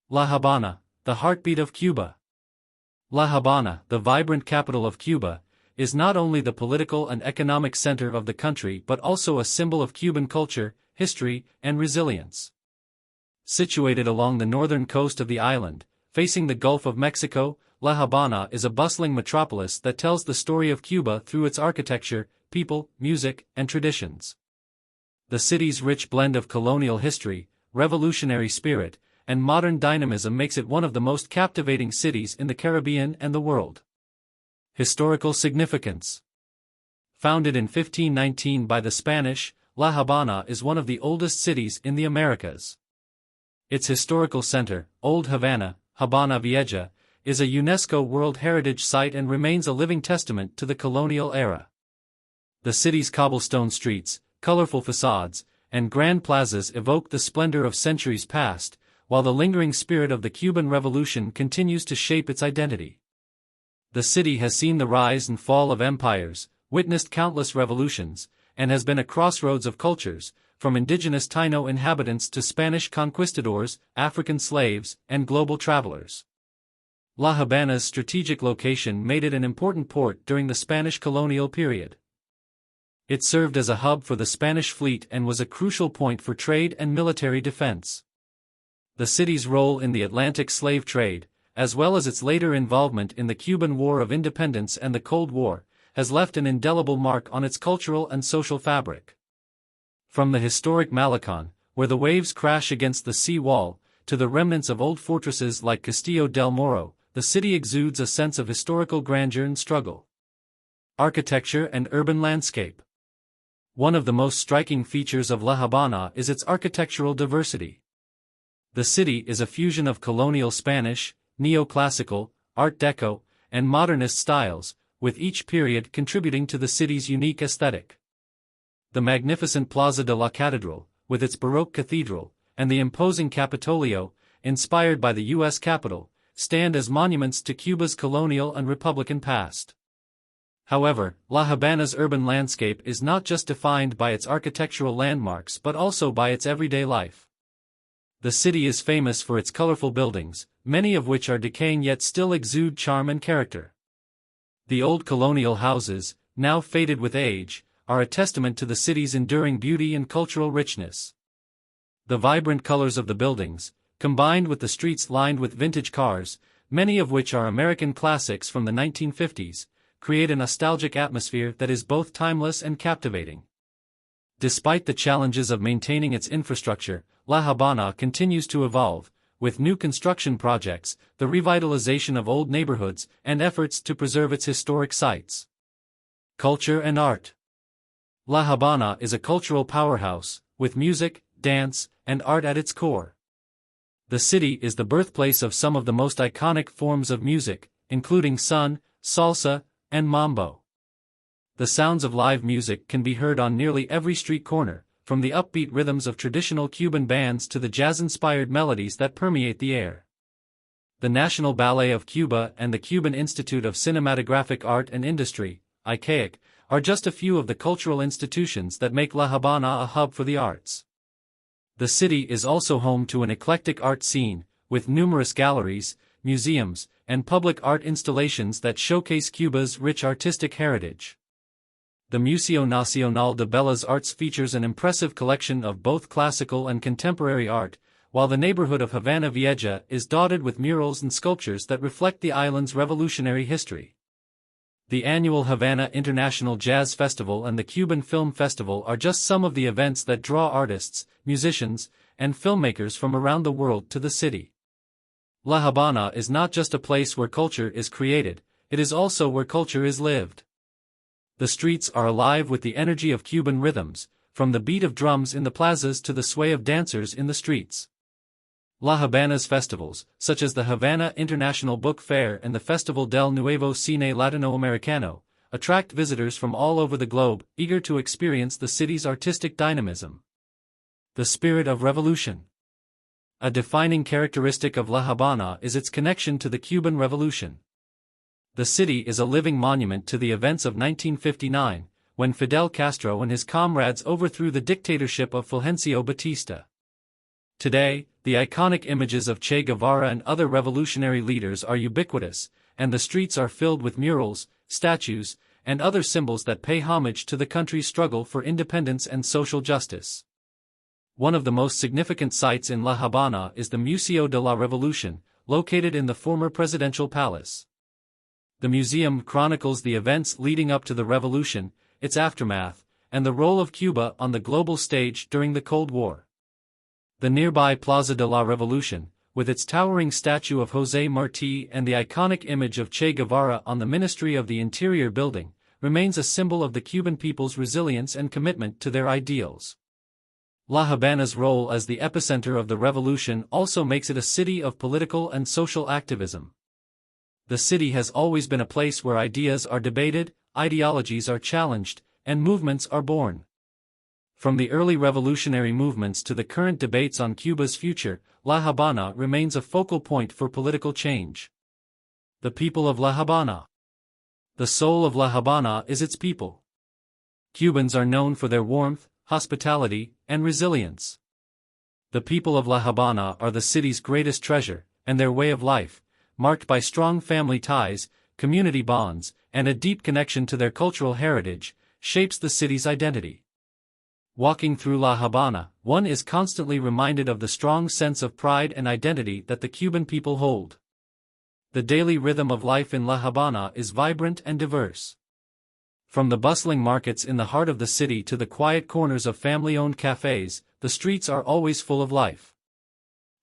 La Habana, the heartbeat of Cuba. La Habana, the vibrant capital of Cuba, is not only the political and economic center of the country but also a symbol of Cuban culture, history, and resilience. Situated along the northern coast of the island, facing the Gulf of Mexico, La Habana is a bustling metropolis that tells the story of Cuba through its architecture, people, music, and traditions. The city's rich blend of colonial history, revolutionary spirit, and modern dynamism makes it one of the most captivating cities in the Caribbean and the world. Historical significance. Founded in 1519 by the Spanish, La Habana is one of the oldest cities in the Americas. Its historical center, Old Havana, Habana Vieja, is a UNESCO World Heritage Site and remains a living testament to the colonial era. The city's cobblestone streets, colorful facades, and grand plazas evoke the splendor of centuries past, while the lingering spirit of the Cuban Revolution continues to shape its identity. The city has seen the rise and fall of empires, witnessed countless revolutions, and has been a crossroads of cultures, from indigenous Taino inhabitants to Spanish conquistadors, African slaves, and global travelers. La Habana's strategic location made it an important port during the Spanish colonial period. It served as a hub for the Spanish fleet and was a crucial point for trade and military defense. The city's role in the Atlantic slave trade, as well as its later involvement in the Cuban War of Independence and the Cold War, has left an indelible mark on its cultural and social fabric. From the historic Malecon, where the waves crash against the sea wall, to the remnants of old fortresses like Castillo del Morro, the city exudes a sense of historical grandeur and struggle. Architecture and urban landscape. One of the most striking features of La Habana is its architectural diversity. The city is a fusion of colonial Spanish, neoclassical, Art Deco, and modernist styles, with each period contributing to the city's unique aesthetic. The magnificent Plaza de la Catedral, with its Baroque cathedral, and the imposing Capitolio, inspired by the U.S. Capitol, stand as monuments to Cuba's colonial and republican past. However, La Habana's urban landscape is not just defined by its architectural landmarks but also by its everyday life. The city is famous for its colorful buildings, many of which are decaying yet still exude charm and character. The old colonial houses, now faded with age, are a testament to the city's enduring beauty and cultural richness. The vibrant colors of the buildings, combined with the streets lined with vintage cars, many of which are American classics from the 1950s, create a nostalgic atmosphere that is both timeless and captivating. Despite the challenges of maintaining its infrastructure, La Habana continues to evolve, with new construction projects, the revitalization of old neighborhoods, and efforts to preserve its historic sites. Culture and art. La Habana is a cultural powerhouse, with music, dance, and art at its core. The city is the birthplace of some of the most iconic forms of music, including son, salsa, and mambo. The sounds of live music can be heard on nearly every street corner, from the upbeat rhythms of traditional Cuban bands to the jazz-inspired melodies that permeate the air. The National Ballet of Cuba and the Cuban Institute of Cinematographic Art and Industry, ICAIC, are just a few of the cultural institutions that make La Habana a hub for the arts. The city is also home to an eclectic art scene, with numerous galleries, museums, and public art installations that showcase Cuba's rich artistic heritage. The Museo Nacional de Bellas Artes features an impressive collection of both classical and contemporary art, while the neighborhood of Habana Vieja is dotted with murals and sculptures that reflect the island's revolutionary history. The annual Havana International Jazz Festival and the Cuban Film Festival are just some of the events that draw artists, musicians, and filmmakers from around the world to the city. La Habana is not just a place where culture is created, it is also where culture is lived. The streets are alive with the energy of Cuban rhythms, from the beat of drums in the plazas to the sway of dancers in the streets. La Habana's festivals, such as the Havana International Book Fair and the Festival del Nuevo Cine Latinoamericano, attract visitors from all over the globe, eager to experience the city's artistic dynamism. The spirit of revolution. A defining characteristic of La Habana is its connection to the Cuban Revolution. The city is a living monument to the events of 1959, when Fidel Castro and his comrades overthrew the dictatorship of Fulgencio Batista. Today, the iconic images of Che Guevara and other revolutionary leaders are ubiquitous, and the streets are filled with murals, statues, and other symbols that pay homage to the country's struggle for independence and social justice. One of the most significant sites in La Habana is the Museo de la Revolución, located in the former presidential palace. The museum chronicles the events leading up to the revolution, its aftermath, and the role of Cuba on the global stage during the Cold War. The nearby Plaza de la Revolución, with its towering statue of José Martí and the iconic image of Che Guevara on the Ministry of the Interior building, remains a symbol of the Cuban people's resilience and commitment to their ideals. La Habana's role as the epicenter of the revolution also makes it a city of political and social activism. The city has always been a place where ideas are debated, ideologies are challenged, and movements are born. From the early revolutionary movements to the current debates on Cuba's future, La Habana remains a focal point for political change. The people of La Habana. The soul of La Habana is its people. Cubans are known for their warmth, hospitality, and resilience. The people of La Habana are the city's greatest treasure, and their way of life, marked by strong family ties, community bonds, and a deep connection to their cultural heritage, shapes the city's identity. Walking through La Habana, one is constantly reminded of the strong sense of pride and identity that the Cuban people hold. The daily rhythm of life in La Habana is vibrant and diverse. From the bustling markets in the heart of the city to the quiet corners of family-owned cafes, the streets are always full of life.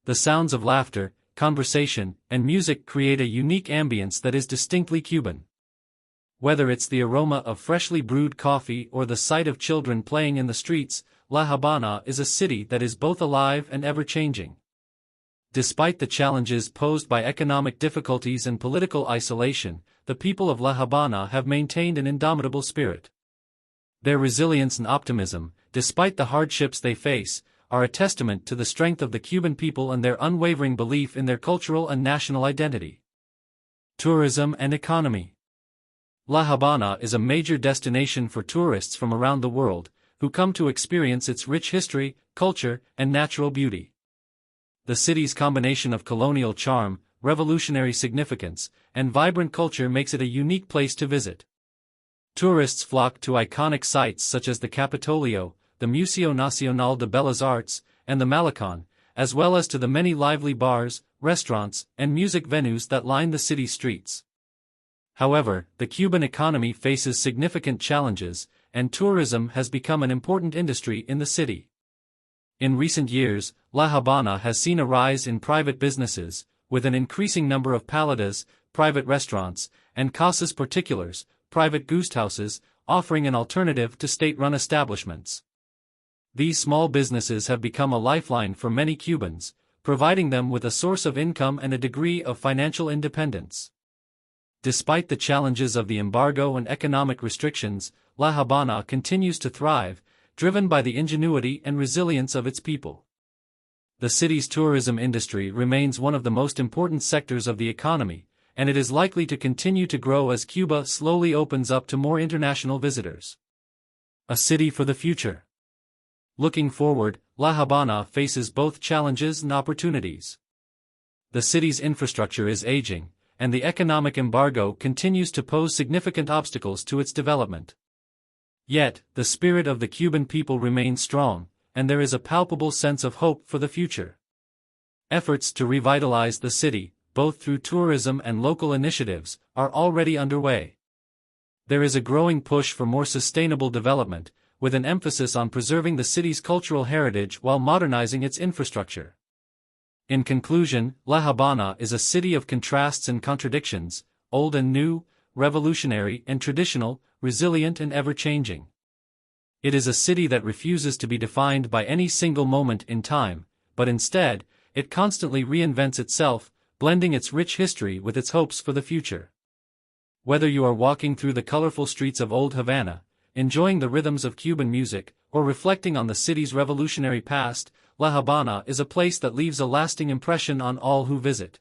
The sounds of laughter, conversation, and music create a unique ambience that is distinctly Cuban. Whether it's the aroma of freshly brewed coffee or the sight of children playing in the streets, La Habana is a city that is both alive and ever-changing. Despite the challenges posed by economic difficulties and political isolation, the people of La Habana have maintained an indomitable spirit. Their resilience and optimism, despite the hardships they face, are a testament to the strength of the Cuban people and their unwavering belief in their cultural and national identity. Tourism and economy. La Habana is a major destination for tourists from around the world, who come to experience its rich history, culture, and natural beauty. The city's combination of colonial charm, revolutionary significance, and vibrant culture makes it a unique place to visit. Tourists flock to iconic sites such as the Capitolio, the Museo Nacional de Bellas Artes, and the Malecón, as well as to the many lively bars, restaurants, and music venues that line the city's streets. However, the Cuban economy faces significant challenges, and tourism has become an important industry in the city. In recent years, La Habana has seen a rise in private businesses, with an increasing number of paladas, private restaurants, and casas particulares, private guesthouses, offering an alternative to state-run establishments. These small businesses have become a lifeline for many Cubans, providing them with a source of income and a degree of financial independence. Despite the challenges of the embargo and economic restrictions, La Habana continues to thrive, driven by the ingenuity and resilience of its people. The city's tourism industry remains one of the most important sectors of the economy, and it is likely to continue to grow as Cuba slowly opens up to more international visitors. A city for the future. Looking forward, La Habana faces both challenges and opportunities. The city's infrastructure is aging, and the economic embargo continues to pose significant obstacles to its development. Yet, the spirit of the Cuban people remains strong, and there is a palpable sense of hope for the future. Efforts to revitalize the city, both through tourism and local initiatives, are already underway. There is a growing push for more sustainable development, with an emphasis on preserving the city's cultural heritage while modernizing its infrastructure. In conclusion, La Habana is a city of contrasts and contradictions, old and new, revolutionary and traditional, resilient and ever-changing. It is a city that refuses to be defined by any single moment in time, but instead, it constantly reinvents itself, blending its rich history with its hopes for the future. Whether you are walking through the colorful streets of Old Havana, enjoying the rhythms of Cuban music, or reflecting on the city's revolutionary past, La Habana is a place that leaves a lasting impression on all who visit.